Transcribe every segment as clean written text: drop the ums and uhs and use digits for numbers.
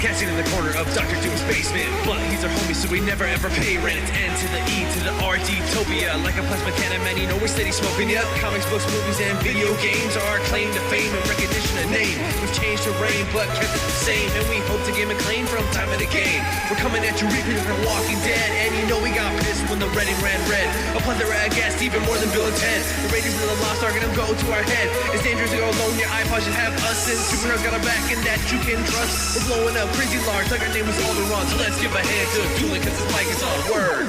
Casting in the corner of Dr. Doom's basement. But he's our homie, so we never ever pay rent. It's N to the E to the Nerdtopia. Like a plasma cannon, man, you know we're steady smoking. Yep, comics, books, movies, and video games are our claim to fame and recognition of name. We've changed terrain, but kept it the same. And we hope to gain acclaim from time and again. We're coming at you, reaping from Walking Dead. And you know we got pissed when the Redding ran red. A plethora of guests, even more than Bill and Ted. The Raiders of the Lost Ark gonna go to our head. It's dangerous to go alone, your iPod should have us. And Superheroes got our back, and that you can trust. We're blowing up crazy large, like our name was Alderaan. So let's give a hand to Doolin, cause his mic is on word.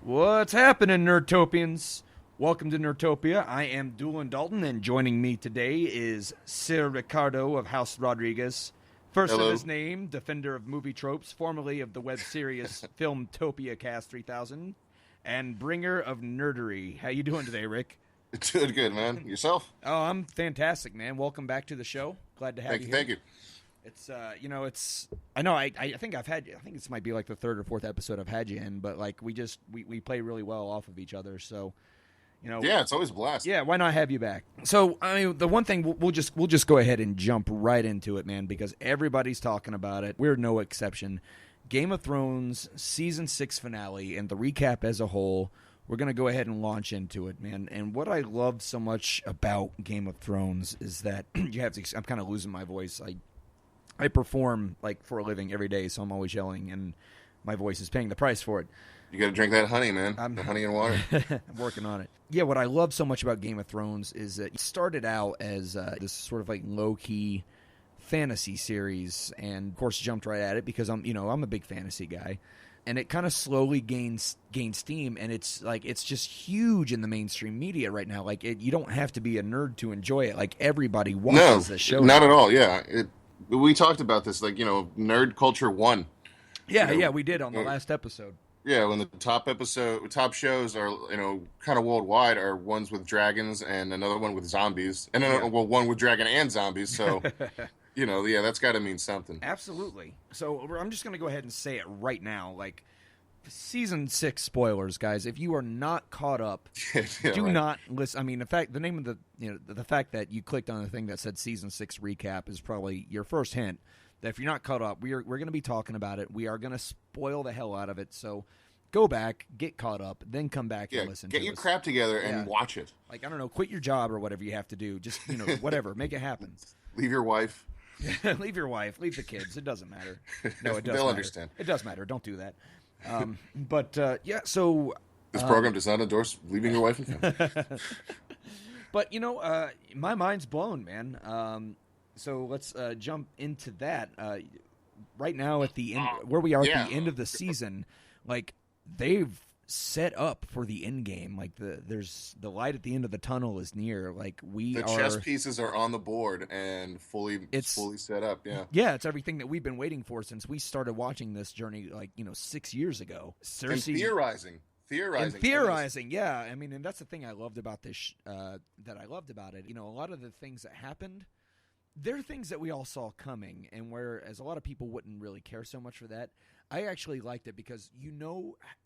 What's happening, Nerdtopians? Welcome to Nerdtopia. I am Doolin Dalton, and joining me today is Sir Ricardo of House Rodriguez. First Hello. of his name, defender of movie tropes, formerly of the web series Filmtopia Cast 3000, and bringer of nerdery. How you doing today, Rick? Doing good, man. Yourself? Oh, I'm fantastic, man. Welcome back to the show. Glad to have you here. Thank you. It's I think this might be like the third or fourth episode I've had you in, but like we play really well off of each other, so Yeah, it's always a blast. yeah, why not have you back? So I mean, the one thing we'll just go ahead and jump right into it, man, because everybody's talking about it. We're no exception. Game of Thrones season 6 finale and the recap as a whole. We're going to go ahead and launch into it, man. And what I love so much about Game of Thrones is that I'm kind of losing my voice. I perform like for a living every day, so I'm always yelling, and my voice is paying the price for it. You got to drink that honey, man. The honey and water. I'm working on it. Yeah, what I love so much about Game of Thrones is that it started out as this sort of like low-key fantasy series, and of course jumped right at it because I'm a big fantasy guy. And it kind of slowly gains steam, and it's just huge in the mainstream media right now. Like you don't have to be a nerd to enjoy it. Like everybody watches the show. Not at all. Yeah, we talked about this. Like nerd culture won. Yeah, we did on the last episode. Yeah, when the top shows are kind of worldwide are ones with dragons and another one with zombies, and one with dragon and zombies. So. That's got to mean something. Absolutely. So I'm just going to go ahead and say it right now. Like, season 6 spoilers, guys. If you are not caught up, do not listen. I mean, the name of the fact that you clicked on the thing that said season 6 recap is probably your first hint that if you're not caught up, we're going to be talking about it. We are going to spoil the hell out of it. So go back, get caught up, then come back and listen. Get your crap together and watch it. Like, I don't know, quit your job or whatever you have to do. Just whatever, make it happen. Leave your wife. Leave your wife. Leave the kids. It doesn't matter. No, it does. They'll matter. understand. It does matter. Don't do that. So this program does not endorse leaving your wife and family. But my mind's blown, man. So let's jump into that. Right now, at the end, where we are at the end of the season, like they've set up for the end game. Like there's the light at the end of the tunnel is near. Like the chess pieces are on the board and fully set up. Yeah, it's everything that we've been waiting for since we started watching this journey, 6 years ago. Cersei, and theorizing. Yeah, I mean, and that's the thing I loved about this. That I loved about it. A lot of the things that happened, they're things that we all saw coming, and whereas a lot of people wouldn't really care so much for that. I actually liked it because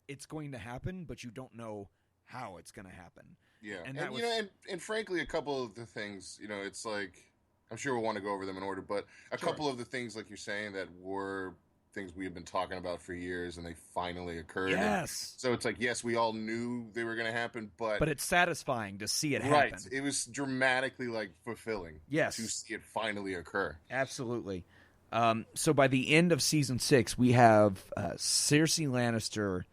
it's going to happen, but you don't know how it's going to happen. Yeah, and frankly, a couple of the things, it's like I'm sure we'll want to go over them in order, but a couple of the things, like you're saying, that were things we have been talking about for years, and they finally occurred. Yes. So it's like, yes, we all knew they were going to happen, but it's satisfying to see it happen. Right. It was dramatically fulfilling. Yes. To see it finally occur. Absolutely. So by the end of season 6, we have Cersei Lannister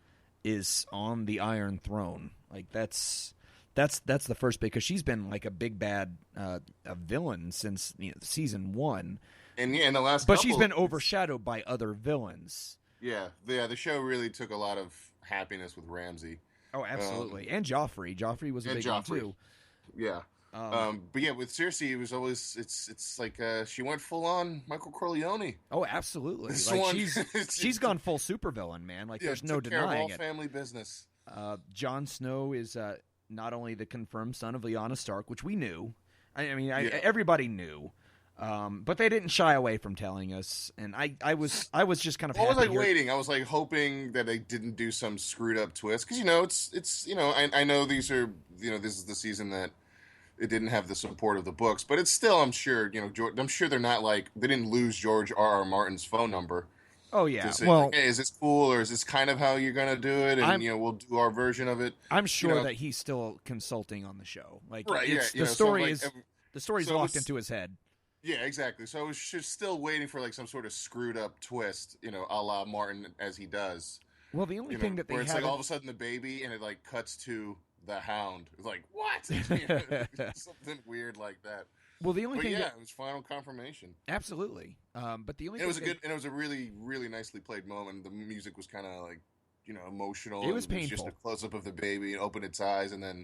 is on the Iron Throne. Like that's the first bit, because she's been like a big bad a villain since season 1. And in the last, but she's been overshadowed by other villains. Yeah. The show really took a lot of happiness with Ramsay. Oh, absolutely, and Joffrey. Joffrey was a big one too. Yeah. But yeah, with Cersei, it was always it's like she went full on Michael Corleone. Oh, absolutely! She's gone full supervillain, man. Like there's no denying it. Family business. Jon Snow is not only the confirmed son of Lyanna Stark, which we knew. Everybody knew. But they didn't shy away from telling us, and I was just kind of. I was waiting. I was hoping that they didn't do some screwed up twist, because it's I know these are this is the season that it didn't have the support of the books, but it's still, I'm sure, I'm sure they're not like, they didn't lose George R. R. Martin's phone number Oh yeah. to say, Well, like, hey, is this cool, or is this kind of how you're gonna do it, and I'm we'll do our version of it. I'm sure that he's still consulting on the show. Like, Right? it's Yeah. the story like, is the story's so it locked was- into his head. Yeah, exactly. So I was just still waiting for like some sort of screwed up twist, a la Martin as he does. Well, the only thing that they where it's haven't like all of a sudden the baby and it like cuts to the Hound. It's like what? Something weird like that. well, the only But thing yeah, that, it was final confirmation. absolutely. But the only And it was thing and it was a really, really nicely played moment. The music was kind of like, emotional. It was and just painful. a close up of the baby and open its eyes and then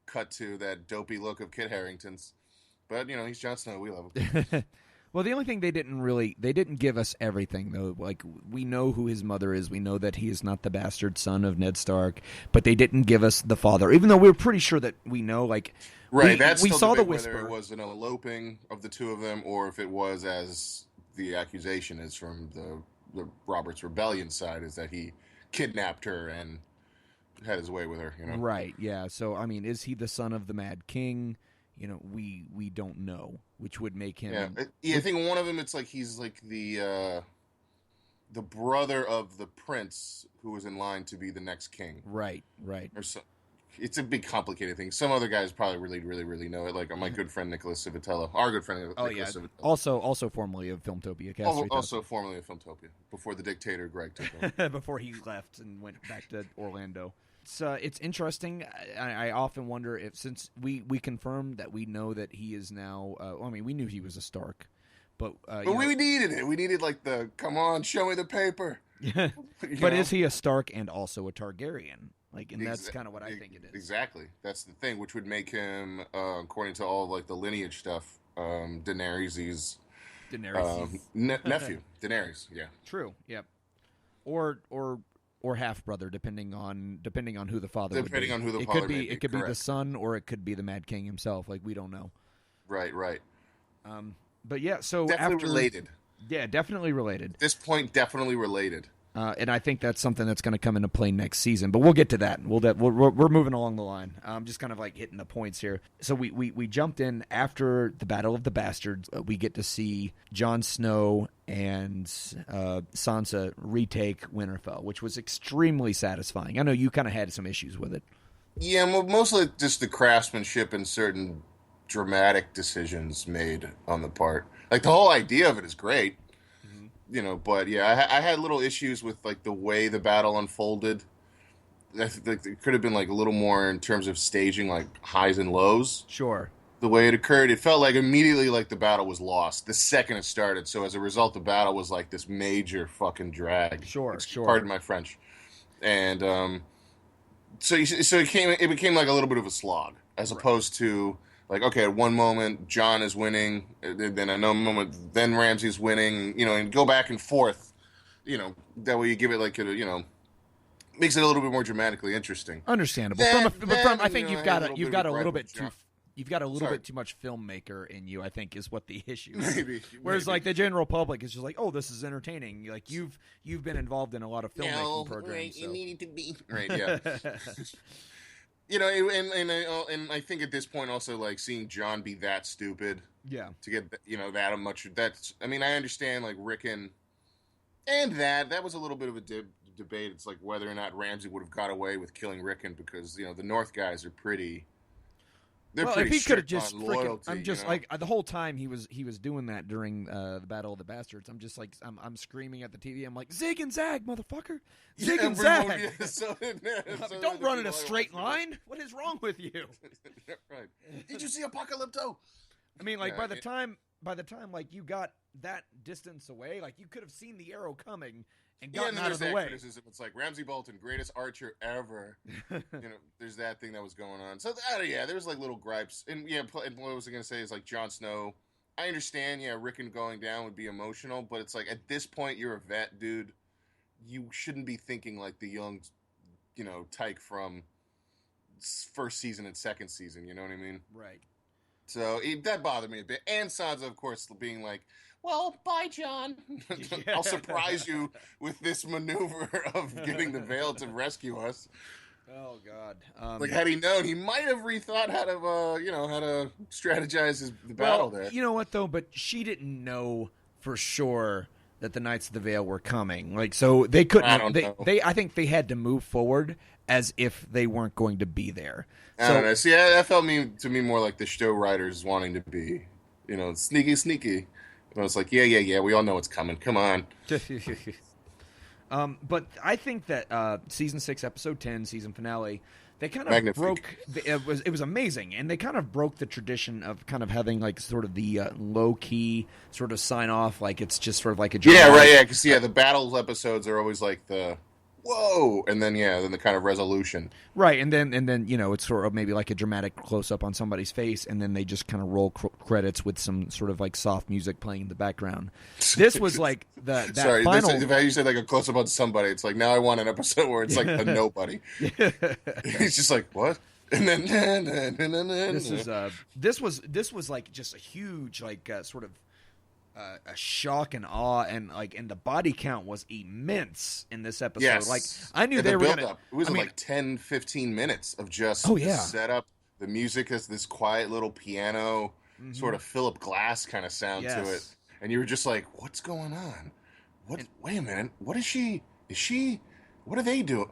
cut to that dopey look of Kit Harington's. But he's Jon Snow. We love him. Well, the only thing they didn't give us everything though. Like, we know who his mother is. We know that he is not the bastard son of Ned Stark, but they didn't give us the father. Even though we were pretty sure that we know. Like, Right, that's we still saw the debate whisper. whether it was an eloping of the two of them, or if it was, as the accusation is from the Roberts Rebellion side, is that he kidnapped her and had his way with her. Right. Yeah. So I mean, is he the son of the Mad King? We don't know, which would make him. I think one of them. It's like he's like the brother of the prince who was in line to be the next king. Right. Right. Or so. It's a big, complicated thing. Some other guys probably really, really know it. Like my good friend Nicholas Civitello, our good friend Nicholas Civitello. Also formerly of Filmtopia. Also formerly of Filmtopia, before the dictator Greg took over. Before he left and went back to Orlando. It's interesting. I often wonder if, since we confirmed that we know that he is now. We knew he was a Stark, but we needed it. We needed like the come on, show me the paper. But is he a Stark and also a Targaryen? Like, and that's kind of what I think it is. Exactly. That's the thing, which would make him, according to all like the lineage stuff, Daenerys' nephew. Daenerys, yeah. True. Yep. Or half brother, depending on who the father. Depending on who the it father. It could be the son, or it could be the Mad King himself. Like, we don't know. Right. But yeah, so definitely related. Yeah, definitely related. At this point, definitely related. And I think that's something that's going to come into play next season. But we'll get to that. We're moving along the line. Just kind of like hitting the points here. So we jumped in after the Battle of the Bastards. We get to see Jon Snow and Sansa retake Winterfell, which was extremely satisfying. I know you kind of had some issues with it. Yeah, mostly just the craftsmanship and certain dramatic decisions made on the part. Like, the whole idea of it is great. But yeah, I had little issues with like the way the battle unfolded. I think it could have been like a little more in terms of staging, like highs and lows. Sure. The way it occurred, it felt like immediately like the battle was lost the second it started. So as a result, the battle was like this major fucking drag. Sure. Pardon my French. And so it became like a little bit of a slog, as opposed to. Like, okay, at one moment, John is winning, then another moment, then Ramsay's winning, and go back and forth, that way you give it like, makes it a little bit more dramatically interesting. Understable. I think you've got a little bit too much filmmaker in you, I think, is what the issue is. Maybe. Whereas, like, the general public is just like, oh, this is entertaining. Like, you've been involved in a lot of filmmaking programs. Right, so. you needed to be. Right, yeah. And I think at this point also, like, seeing John be that stupid, yeah, to get that much. That's, I understand like Rickon, and that was a little bit of a debate. It's like whether or not Ramsay would have got away with killing Rickon, because the North guys are pretty. If he could have just loyalty, I'm just like the whole time he was doing that during the Battle of the Bastards. I'm just like I'm screaming at the TV. I'm like, zig and zag, motherfucker, zig and zag. Don't run in a straight line. What is wrong with you? Right? Did you see Apocalypto? I mean, like by the time like you got that distance away, like you could have seen the arrow coming and gotten out of the way. Criticism. It's like Ramsay Bolton, greatest archer ever. There's that thing that was going on. So there was like little gripes, and what I was going to say is like Jon Snow. I understand, Rickon going down would be emotional, but it's like at this point you're a vet, dude. You shouldn't be thinking like the young, Tyke from first season and second season. You know what I mean? Right. So that bothered me a bit, and Sansa, of course, being like, well, bye, John. I'll surprise you with this maneuver of getting the Veil to rescue us. Oh God! Like, had he known, he might have rethought how to, how to strategize the battle there. You know what though? But she didn't know for sure that the Knights of the Vale were coming. Like, so they couldn't. I don't know. I think they had to move forward as if they weren't going to be there. I don't know. See, that felt to me more like the show writers wanting to be, sneaky. And I was like, yeah, we all know it's coming. Come on. But I think that season 6, episode 10, season finale, they kind of Magnifique. broke. It was amazing, and they kind of broke the tradition of kind of having like sort of the low key sort of sign off, like it's just sort of like a Yeah, right. Yeah, because the battles episodes are always like the whoa, and then the kind of resolution. Right, and then it's sort of maybe like a dramatic close up on somebody's face, and then they just kind of roll credits with some sort of like soft music playing in the background. This was like that Sorry, final. If you said like a close up on somebody, it's like now I want an episode where it's like a nobody. He's just like what, and then this was like just a huge like sort of. A shock and awe, and the body count was immense in this episode. Yes. Like I knew and they the were build going to. up. It was like 10-15 minutes of just set up. The music has this quiet little piano, sort of Philip Glass kind of sound to it, and you were just like, "What's going on? Wait a minute. What is she? Is she? What are they doing?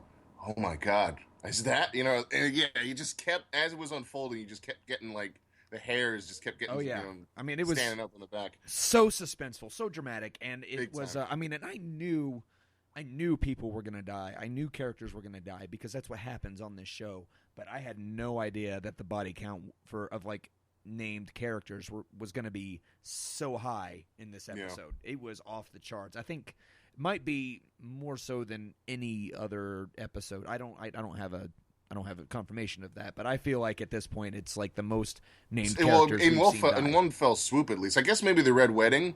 Oh my God! Is that And you just kept as it was unfolding. You just kept getting like. The hairs just kept getting. I mean, it was standing up in the back. So suspenseful, so dramatic, and it Big was. time. And I knew people were going to die. I knew characters were going to die because that's what happens on this show. But I had no idea that the body count of named characters was going to be so high in this episode. Yeah. It was off the charts. I think it might be more so than any other episode. I don't have a confirmation of that, but I feel like at this point it's like the most named characters in one fell swoop at least. I guess maybe the Red Wedding.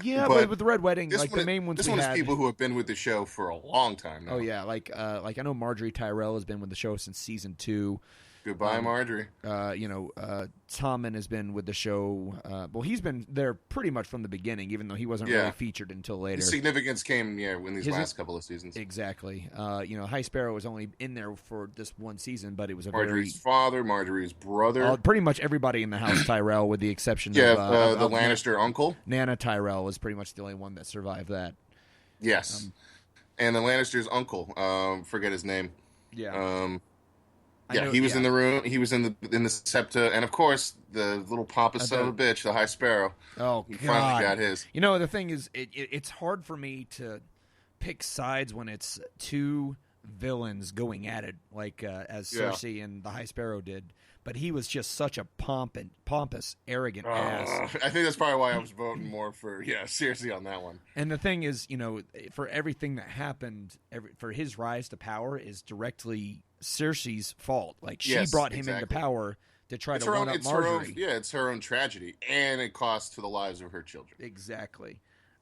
Yeah, but with the Red Wedding, like the main ones. This one is people who have been with the show for a long time now. Oh yeah, like I know Marjorie Tyrell has been with the show since season 2. Goodbye, Marjorie. Tommen has been with the show. Well, he's been there pretty much from the beginning, even though he wasn't really featured until later. His significance came, in these last couple of seasons. Exactly. High Sparrow was only in there for this one season, but it was Marjorie's father, Marjorie's brother. Pretty much everybody in the house Tyrell, with the exception of the Lannister uncle. Nana Tyrell was pretty much the only one that survived that. Yes. And the Lannister's uncle, forget his name. Yeah. He was in the room. He was in the septa, and of course, the little pompous son of a bitch, the High Sparrow. Oh, he finally got his. The thing is, it's hard for me to pick sides when it's two villains going at it, like as Cersei and the High Sparrow did. But he was just such a pompous, arrogant ass. I think that's probably why I was voting more for Cersei on that one. And the thing is, for everything that happened, for his rise to power is directly Cersei's fault. Like she brought him into power to try to run up Marjorie. It's her own tragedy, and it cost to the lives of her children. Exactly.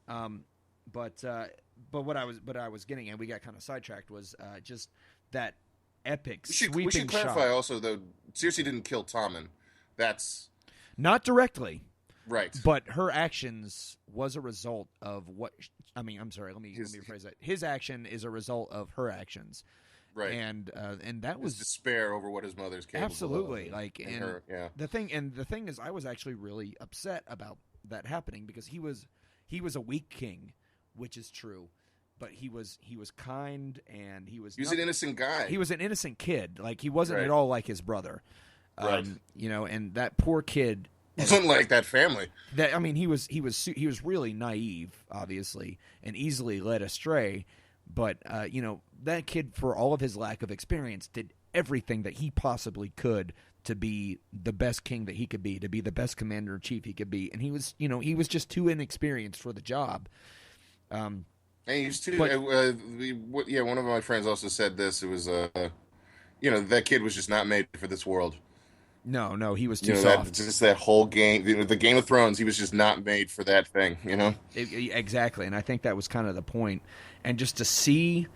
But what I was getting at, we got kind of sidetracked, was just that epic sweeping shot. We should clarify also, though, Cersei didn't kill Tommen. That's not directly. Right. But her actions was a result of what I'm sorry, let me rephrase that. His action is a result of her actions. Right. And that was his despair over what his mother's capable absolutely of. The thing is I was actually really upset about that happening because he was a weak king, which is true. But he was kind, and he was an innocent guy. He was an innocent kid. Like he wasn't at all like his brother. Right. And that poor kid wasn't like that family. He was really naive, obviously, and easily led astray. But that kid, for all of his lack of experience, did everything that he possibly could to be the best king that he could be, to be the best commander in chief he could be, and he was just too inexperienced for the job. And he's too. One of my friends also said this. It was that kid was just not made for this world. No, he was too soft. That whole game, the Game of Thrones, he was just not made for that thing, Exactly, and I think that was kind of the point. And just to see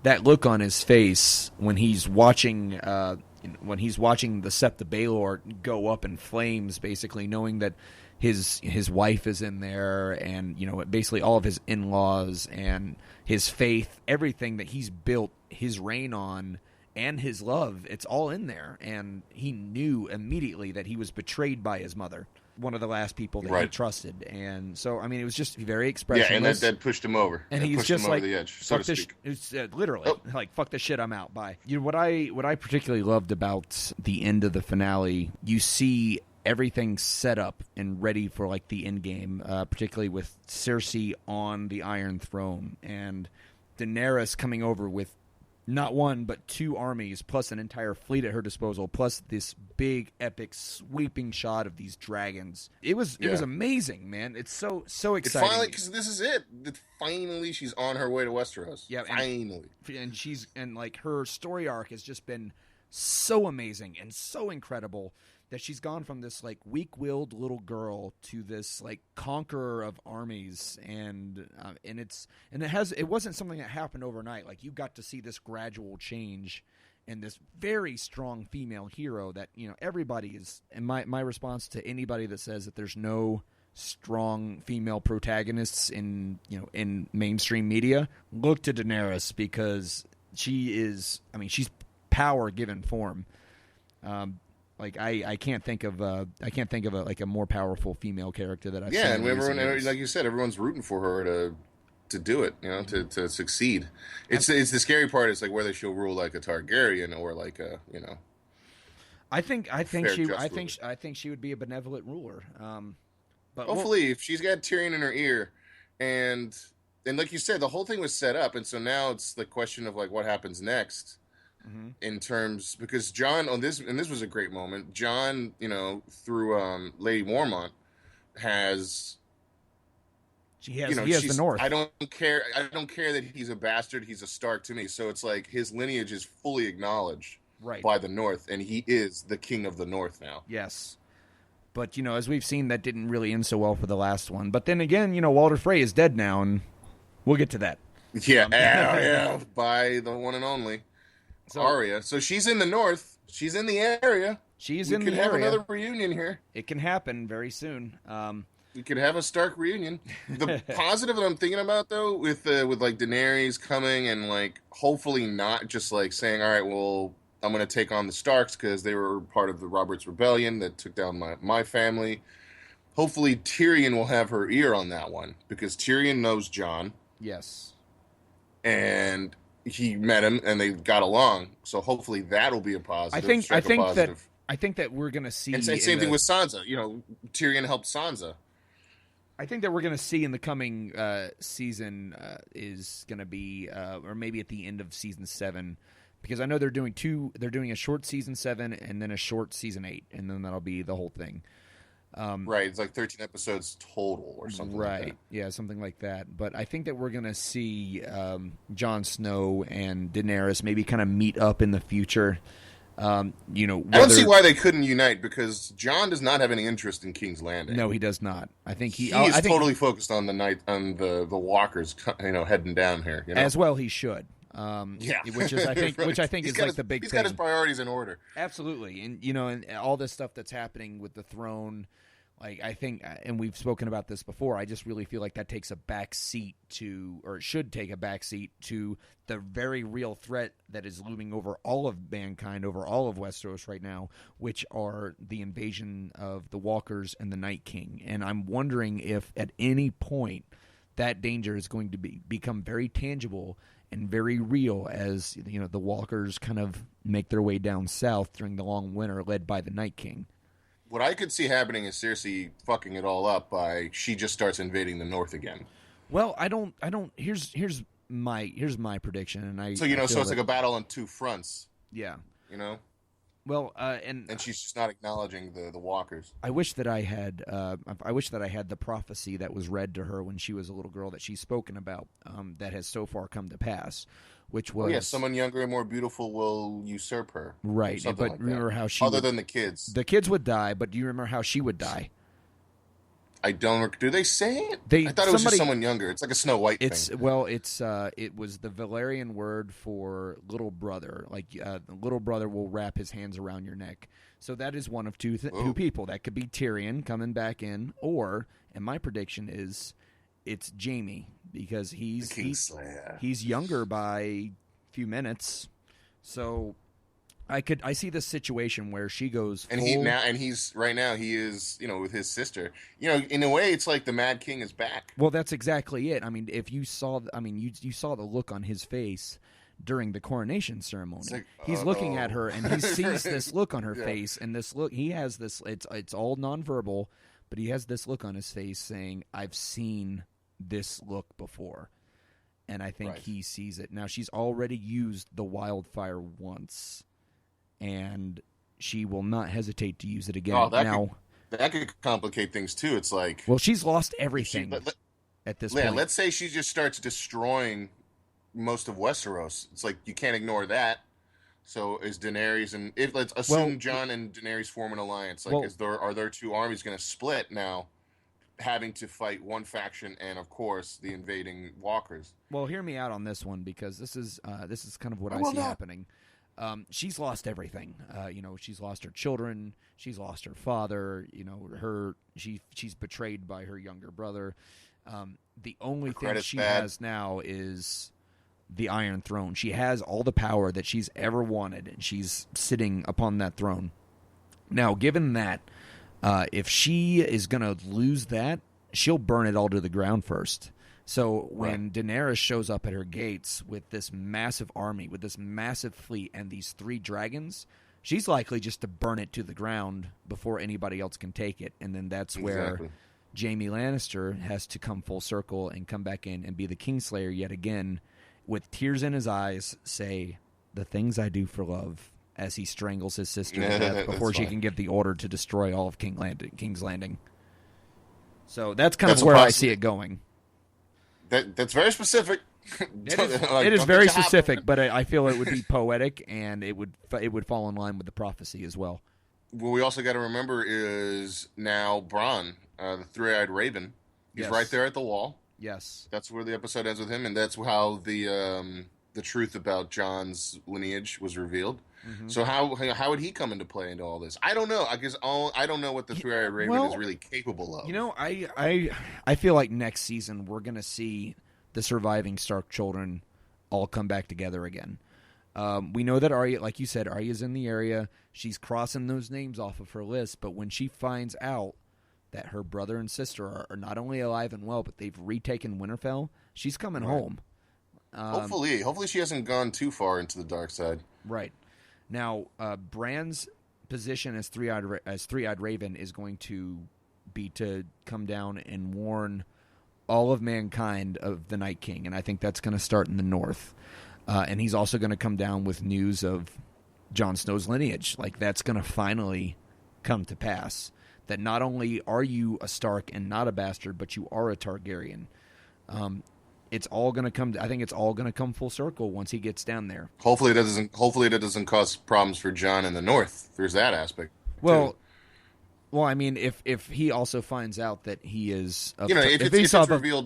that look on his face when he's watching the Sept of Baelor go up in flames, basically knowing that his wife is in there, and basically all of his in-laws and his faith, everything that he's built his reign on and his love. It's all in there. And he knew immediately that he was betrayed by his mother, one of the last people that he trusted. And so, I mean, it was just very expressionless. Yeah, and that pushed him over. And that he's pushed just him like, over the edge, so to speak. It's literally like, fuck this shit, I'm out. Bye. You know what I particularly loved about the end of the finale, you see everything set up and ready for like the end game, particularly with Cersei on the Iron Throne and Daenerys coming over with not one but 2 armies plus an entire fleet at her disposal, plus this big epic sweeping shot of these dragons. It was amazing, man. It's so exciting. It's finally, because this is it. Finally, she's on her way to Westeros. Yeah, finally. And like her story arc has just been so amazing and so incredible that she's gone from this like weak-willed little girl to this like conqueror of armies, and it wasn't something that happened overnight. Like, you got to see this gradual change and this very strong female hero that, you know, everybody is. And my response to anybody that says that there's no strong female protagonists in mainstream media, look to Daenerys, because she's power given form. Like I can't think of a more powerful female character that I've seen. Yeah, and everyone, like you said, everyone's rooting for her to do it, you know, to succeed. It's the scary part. It's like whether she'll rule like a Targaryen or like a, you know. I think she would be a benevolent ruler. But hopefully, if she's got Tyrion in her ear, and like you said, the whole thing was set up, and so now it's the question of like what happens next. Mm-hmm. In terms, because Jon on this, and this was a great moment. Jon, you know, through Lady Mormont, has he has the North. I don't care that he's a bastard. He's a Stark to me. So it's like his lineage is fully acknowledged by the North, and he is the king of the North now. Yes, but you know, as we've seen, that didn't really end so well for the last one. But then again, you know, Walder Frey is dead now, and we'll get to that. Yeah, by the one and only. Arya. So she's in the North. She's in the area. We could have another reunion here. It can happen very soon. We could have a Stark reunion. The positive that I'm thinking about, though, with like Daenerys coming and like hopefully not just like saying, all right, well, I'm going to take on the Starks because they were part of the Robert's Rebellion that took down my family. Hopefully Tyrion will have her ear on that one, because Tyrion knows Jon. Yes. And he met him and they got along, so hopefully that'll be a positive. I think that we're going to see. And same thing with Sansa. You know, Tyrion helped Sansa. I think that we're going to see in the coming season is going to be, or maybe at the end of season 7, because I know they're doing a short season 7 and then a short season 8, and then that'll be the whole thing. Right, it's like 13 episodes total or something like that. Yeah, something like that. But I think that we're going to see Jon Snow and Daenerys maybe kind of meet up in the future. You know, I don't see why they couldn't unite, because Jon does not have any interest in King's Landing. No, he does not. I think he's totally focused on the walkers, you know, heading down here. You know? As well, he should. Which is I think is like the big thing. He's got his priorities in order. Absolutely, and you know, and all this stuff that's happening with the throne. Like, I think, and we've spoken about this before, I just really feel like that takes a back seat to, or it should take a back seat to the very real threat that is looming over all of mankind, over all of Westeros right now, which are the invasion of the Walkers and the Night King. And I'm wondering if at any point that danger is going to become very tangible and very real as, you know, the Walkers kind of make their way down south during the long winter led by the Night King. What I could see happening is Cersei fucking it all up by she just starts invading the North again. Well, I don't. Here's my prediction, and so it's like a battle on two fronts. Yeah, you know. Well, and she's just not acknowledging the Walkers. I wish that I had. I wish that I had the prophecy that was read to her when she was a little girl that she's spoken about. That has so far come to pass. Which was someone younger and more beautiful will usurp her. Right, but like remember how she than the kids. The kids would die, but do you remember how she would die? I don't. Do they say it? I thought it was just someone younger. It's like a Snow White thing. Well, it was the Valyrian word for little brother. Like the little brother will wrap his hands around your neck. So that is one of two people. That could be Tyrion coming back in, or, and my prediction is, it's Jaime, because he's younger by a few minutes. So I see this situation where she goes full... he's right now he is, with his sister. In a way, it's like the Mad King is back. Well, that's exactly it. I mean, if you saw, you saw the look on his face during the coronation ceremony. Like, he's looking at her, and he sees this look on her face, and this look, he has this. It's all nonverbal, but he has this look on his face saying, "I've seen this look before," and I think he sees it now. She's already used the wildfire once, and she will not hesitate to use it again. Oh, that could complicate things too. It's like, well, she's lost everything at this point. Yeah, let's say she just starts destroying most of Westeros. It's like you can't ignore that. So is Daenerys and let's assume Jon and Daenerys form an alliance. Like, are their two armies going to split now, having to fight one faction and of course the invading walkers? Well, hear me out on this one, because this is kind of what I see happening. She's lost everything. She's lost her children. She's lost her father. She's betrayed by her younger brother. The only thing she has now is the Iron Throne. She has all the power that she's ever wanted, and she's sitting upon that throne. Now, given that, if she is going to lose that, she'll burn it all to the ground first. So when Daenerys shows up at her gates with this massive army, with this massive fleet, and these 3 dragons, she's likely just to burn it to the ground before anybody else can take it. And then that's where Jaime Lannister has to come full circle and come back in and be the Kingslayer yet again, with tears in his eyes, say, "The things I do for love," as he strangles his sister to death before she can give the order to destroy all of King's Landing. So that's kind of where I see it going. That's very specific. It is very specific, but I feel it would be poetic, and it would fall in line with the prophecy as well. What we also got to remember is now Bronn, the three-eyed raven. He's right there at the wall. Yes, that's where the episode ends with him, and that's how the truth about Jon's lineage was revealed. Mm-hmm. So how would he come into play into all this? I don't know. I guess I don't know what the three-eyed raven is really capable of. I feel like next season we're going to see the surviving Stark children all come back together again. We know that Arya, like you said, Arya's in the area. She's crossing those names off of her list, but when she finds out that her brother and sister are not only alive and well, but they've retaken Winterfell, she's coming home. Hopefully she hasn't gone too far into the dark side. Right. Now, Bran's position as three-eyed Raven is going to be to come down and warn all of mankind of the Night King, and I think that's going to start in the north. And he's also going to come down with news of Jon Snow's lineage. Like, that's going to finally come to pass. That not only are you a Stark and not a bastard, but you are a Targaryen. It's all going to come. I think it's all going to come full circle once he gets down there. Hopefully that doesn't cause problems for Jon in the north. There's that aspect. Well, I mean, if he also finds out that he is, if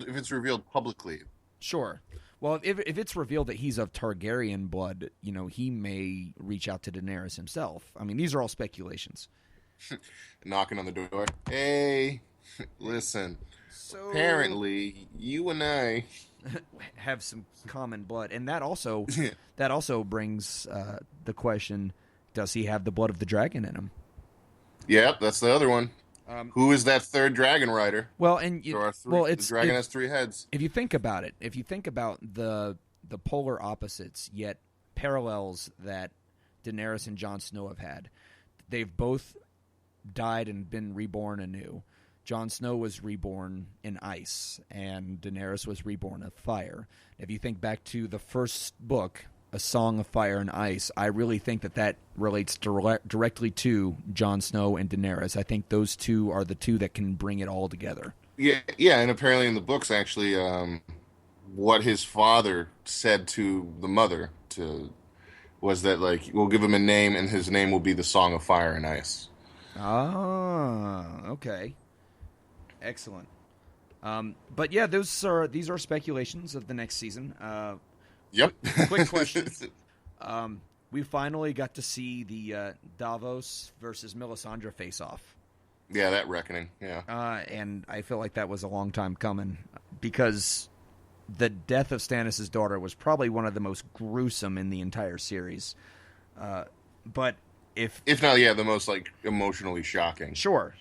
it's revealed publicly, sure. Well, if it's revealed that he's of Targaryen blood, he may reach out to Daenerys himself. I mean, these are all speculations. Knocking on the door. Hey, listen. So, apparently, you and I have some common blood, and that also brings the question: does he have the blood of the dragon in him? Yep, that's the other one. Who is that third dragon rider? Well, the dragon has 3 heads. If you think about it, the polar opposites yet parallels that Daenerys and Jon Snow have had, they've both died and been reborn anew. Jon Snow was reborn in ice, and Daenerys was reborn of fire. If you think back to the first book, A Song of Fire and Ice, I really think that relates directly to Jon Snow and Daenerys. I think those two are the two that can bring it all together. Yeah, and apparently in the books, actually, what his father said to the mother was that, like, we'll give him a name, and his name will be the Song of Fire and Ice. Ah, okay. Excellent. But yeah, these are speculations of the next season. Yep. Quick question. We finally got to see the Davos versus Melisandre face-off. Yeah, that reckoning, yeah. And I feel like that was a long time coming, because the death of Stannis' daughter was probably one of the most gruesome in the entire series. But if not, yeah, the most like emotionally shocking. Sure.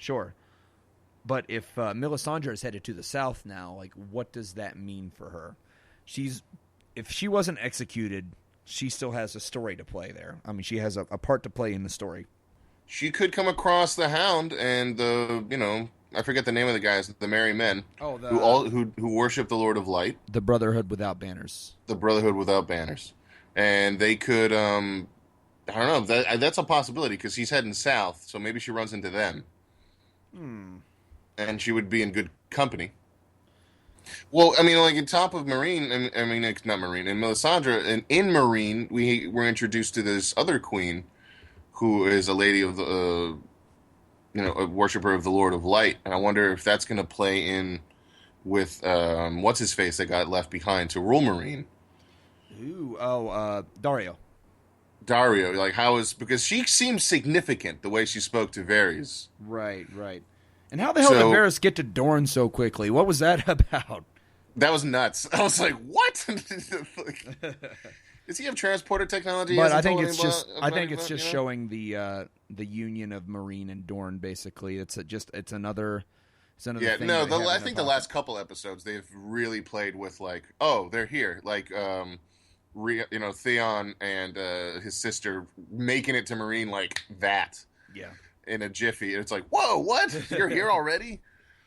But if Melisandre is headed to the south now, like, what does that mean for her? If she wasn't executed, she still has a story to play there. I mean, she has a part to play in the story. She could come across the Hound and I forget the name of the guys, the Merry Men, who worship the Lord of Light, the Brotherhood Without Banners. The Brotherhood Without Banners, and they could. I don't know. That's a possibility because he's heading south, so maybe she runs into them. And she would be in good company. Well, I mean, like in top of Marine, I mean, it's not Marine, and Melisandre, and in Marine, we were introduced to this other queen, who is a lady of the, a worshiper of the Lord of Light, and I wonder if that's going to play in with what's his face that got left behind to rule Marine. Dario. Like because she seems significant the way she spoke to Varys. Right. And how the hell did Varys get to Dorne so quickly? What was that about? That was nuts. I was like, what? Does he have transporter technology? But I think it's just showing the union of Marine and Dorne. Basically, it's another. Yeah, thing no. I think the last couple episodes they've really played with like, oh, they're here, like Theon and his sister making it to Marine like that. Yeah. In a jiffy. It's like, whoa, what? You're here already?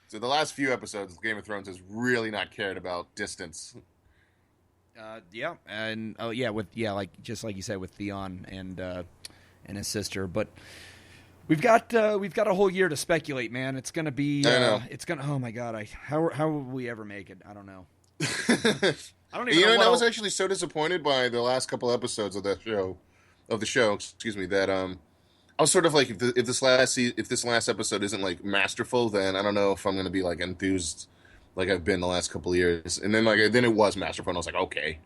So the last few episodes, Game of Thrones has really not cared about distance. Just like you said with Theon and his sister. But we've got a whole year to speculate, man. It's gonna be. I know. It's gonna. Oh my god! How will we ever make it? I don't know. I don't even know. I was actually so disappointed by the last couple episodes of the show. Excuse me. That I was sort of like, if this last episode isn't like masterful, then I don't know if I'm going to be like enthused like I've been the last couple of years. And then it was masterful, and I was like, okay,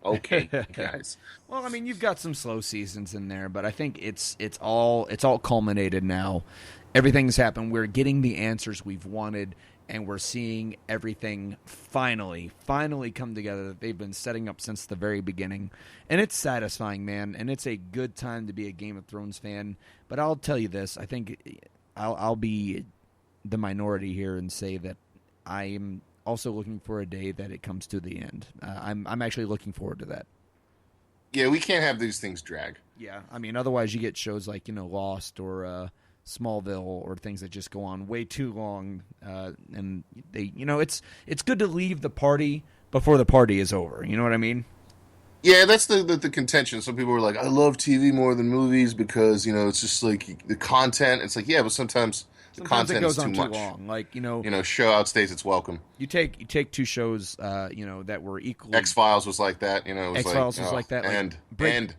guys. Well, I mean, you've got some slow seasons in there, but I think it's all culminated now. Everything's happened. We're getting the answers we've wanted, and we're seeing everything finally come together that they've been setting up since the very beginning. And it's satisfying, man, and it's a good time to be a Game of Thrones fan. But I'll tell you this, I think I'll be the minority here and say that I am also looking for a day that it comes to the end. I'm actually looking forward to that. Yeah, we can't have these things drag. Yeah, I mean, otherwise you get shows like, Lost or Smallville or things that just go on way too long, and they, it's good to leave the party before the party is over. You know what I mean? Yeah, that's the contention. Some people are like, I love TV more than movies because it's just like the content. It's like, yeah, but sometimes the content goes is on too much. Long. Like show outstays its welcome. You take two shows, that were equally. X-Files was like that. X-Files was like that. And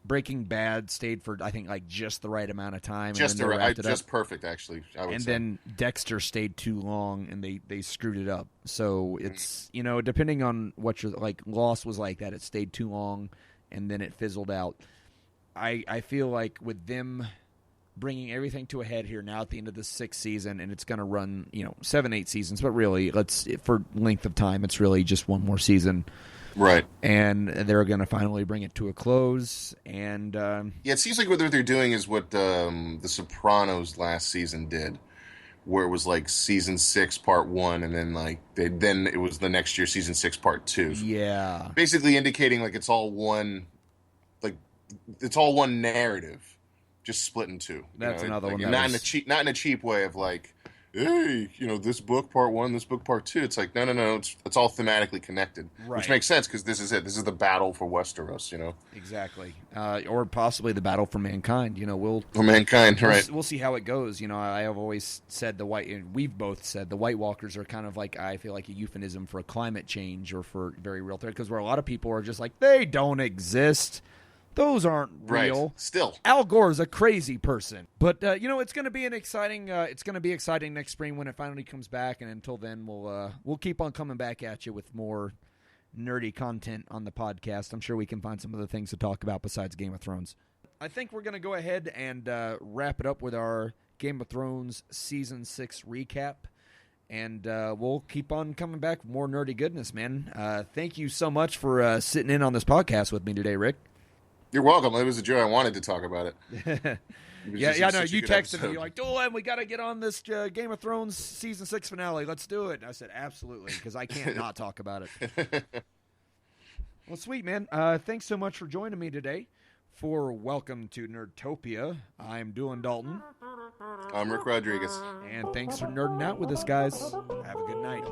Breaking Bad stayed for, I think, like just the right amount of time. Just perfect, actually. I would say. Then Dexter stayed too long, and they screwed it up. So it's depending on what you're like. Lost was like that; it stayed too long, and then it fizzled out. I feel like with them bringing everything to a head here now at the end of the 6th season, and it's going to run 7-8 seasons, but really, for length of time, it's really just one more season. Right. And they're going to finally bring it to a close. And it seems like what they're doing is what The Sopranos last season did, where it was like season 6 part 1, and then then it was the next year season 6 part 2. Yeah. Basically indicating like it's all one narrative, just split in two. That's another one. Not in a cheap way of like, hey, this book part 1, this book part 2. It's like, no, it's all thematically connected, right. Which makes sense because this is it. This is the battle for Westeros, Exactly, or possibly the battle for mankind. Right? We'll see how it goes. I have always said we've both said the White Walkers are kind of like, I feel like, a euphemism for a climate change or for very real threat, because where a lot of people are just like, they don't exist. Those aren't real. Right. Still, Al Gore's a crazy person, but it's going to be exciting next spring when it finally comes back. And until then, we'll keep on coming back at you with more nerdy content on the podcast. I'm sure we can find some other things to talk about besides Game of Thrones. I think we're going to go ahead and wrap it up with our Game of Thrones season 6 recap. And we'll keep on coming back with more nerdy goodness, man. Thank you so much for sitting in on this podcast with me today, Rick. You're welcome. It was a joy. I wanted to talk about it. Yeah, no, you texted me. You're You're like, Doolin, we got to get on this Game of Thrones season 6 finale. Let's do it. And I said, absolutely, because I can't not talk about it. Well, sweet, man. Thanks so much for joining me today for Welcome to Nerdtopia. I'm Doolin Dalton. I'm Rick Rodriguez. And thanks for nerding out with us, guys. Have a good night.